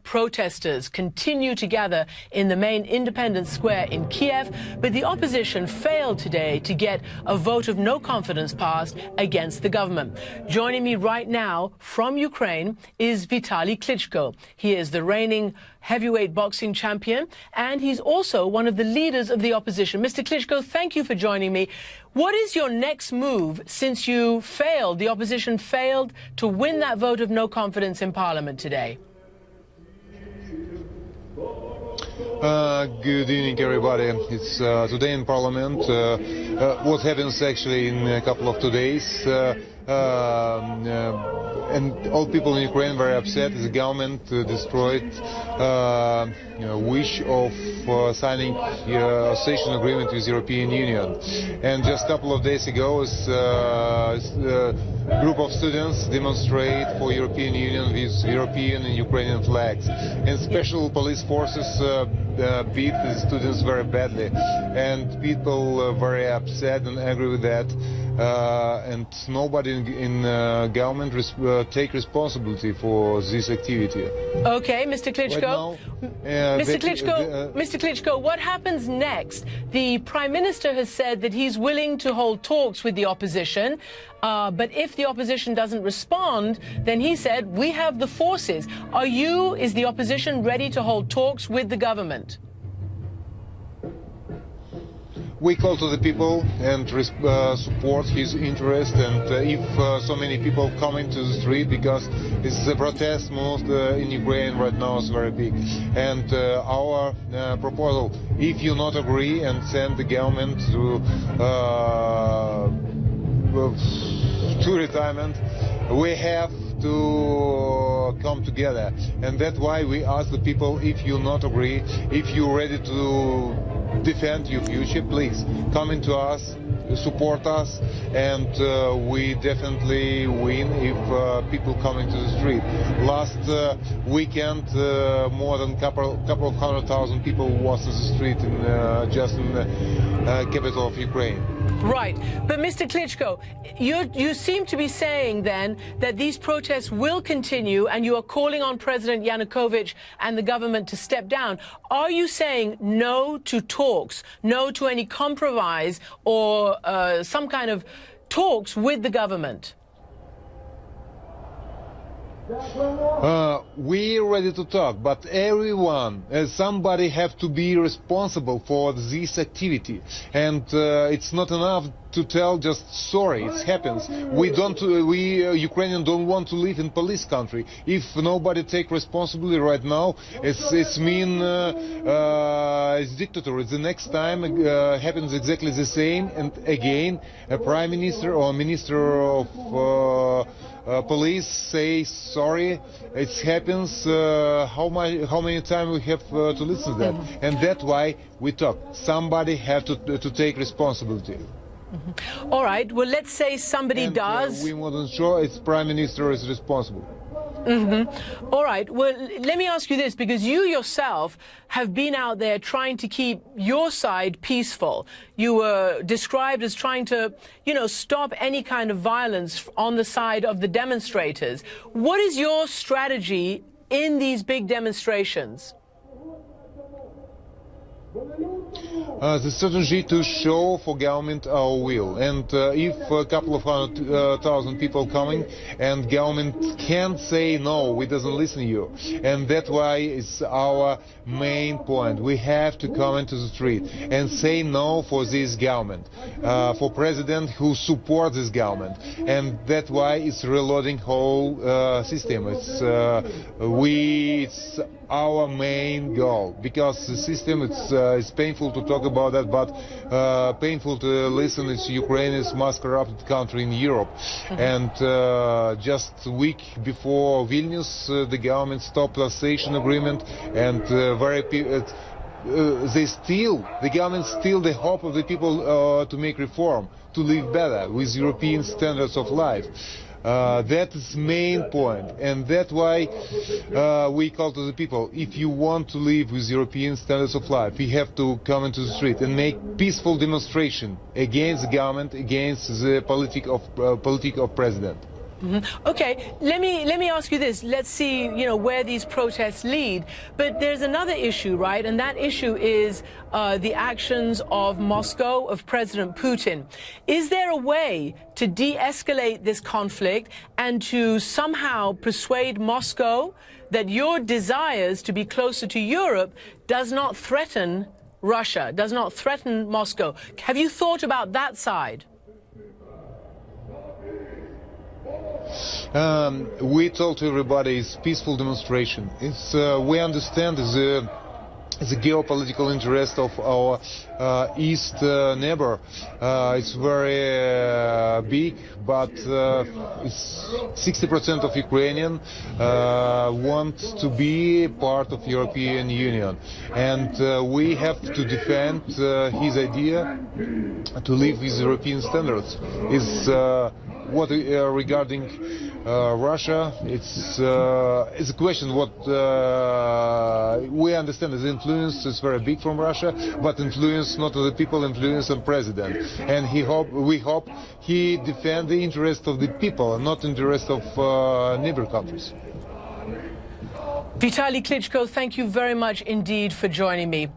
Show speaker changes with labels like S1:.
S1: Protesters continue to gather in the main Independence Square in Kiev, but the opposition failed today to get a vote of no confidence passed against the government. Joining me right now from Ukraine is Vitali Klitschko. He is the reigning heavyweight boxing champion, and he's also one of the leaders of the opposition. Mr. Klitschko, thank you for joining me. What is your next move since the opposition failed to win that vote of no confidence in Parliament today?
S2: Good evening, everybody. It's today in Parliament. What happens actually in a couple of days, and all people in Ukraine very upset. The government destroyed wish of signing association agreement with European Union. And just a couple of days ago, a group of students demonstrate for European Union with European and Ukrainian flags. And special police forces beat the students very badly. And people are very upset and angry with that. And nobody in government take responsibility for this activity.
S1: Okay, Mr. Klitschko. Right now, Mr. Klitschko, what happens next? The Prime Minister has said that he's willing to hold talks with the opposition, but if the opposition doesn't respond, then he said, we have the forces. Is the opposition ready to hold talks with the government?
S2: We call to the people and support his interest, and if so many people coming to the street, because it's the protest most in Ukraine right now is very big. And our proposal, if you not agree and send the government to retirement, we have to come together. And that's why we ask the people, if you not agree, if you're ready to defend your future, please come into us, support us, and we definitely win if people come into the street. Last weekend, more than couple of 100,000 people was in the street just in the capital of Ukraine.
S1: Right, but Mr. Klitschko, you seem to be saying then that these protests will continue, and you are calling on President Yanukovych and the government to step down. Are you saying no to talks, no to any compromise or some kind of talks with the government?
S2: We're ready to talk, but everyone, somebody have to be responsible for this activity, and it's not enough to tell just sorry, it happens. We Ukrainians don't want to live in police country. If nobody take responsibility right now, it's mean it's dictator. The next time happens exactly the same, and again a prime minister or minister of police say sorry, it happens. How many times we have to listen to that? And that's why we talk. Somebody have to take responsibility.
S1: All right, well, let's say somebody does.
S2: We wasn't sure it's Prime Minister is responsible.
S1: All right, well, let me ask you this, because you yourself have been out there trying to keep your side peaceful. You were described as trying to, stop any kind of violence on the side of the demonstrators. What is your strategy in these big demonstrations?
S2: The strategy to show for government our will, and if a couple of 100,000 people coming, and government can't say no, we doesn't listen to you, and that's why it's our main point. We have to come into the street and say no for this government, for president who supports this government, and that's why it's reloading whole system. It's our main goal, because the system, it's painful to talk about that, but painful to listen. It's Ukraine is most corrupted country in Europe, and just a week before Vilnius, the government stopped the association agreement, and the government steal the hope of the people to make reform, to live better with European standards of life. That is main point, and that's why we call to the people, if you want to live with European standards of life, you have to come into the street and make peaceful demonstration against the government, against the politic of president.
S1: Okay, let me ask you this. Let's see, where these protests lead. But there's another issue, right? And that issue is the actions of Moscow, of President Putin. Is there a way to de-escalate this conflict and to somehow persuade Moscow that your desires to be closer to Europe does not threaten Russia, does not threaten Moscow? Have you thought about that side?
S2: We told everybody it's peaceful demonstration. We understand the geopolitical interest of our east neighbor. It's very big, but 60% of Ukrainians want to be part of European Union, and we have to defend his idea to live with European standards. What regarding Russia, it's a question what we understand is influence is very big from Russia, but influence not of the people, influence on president, and we hope he defend the interest of the people and not interest of neighbor countries.
S1: Vitali Klitschko, thank you very much indeed for joining me.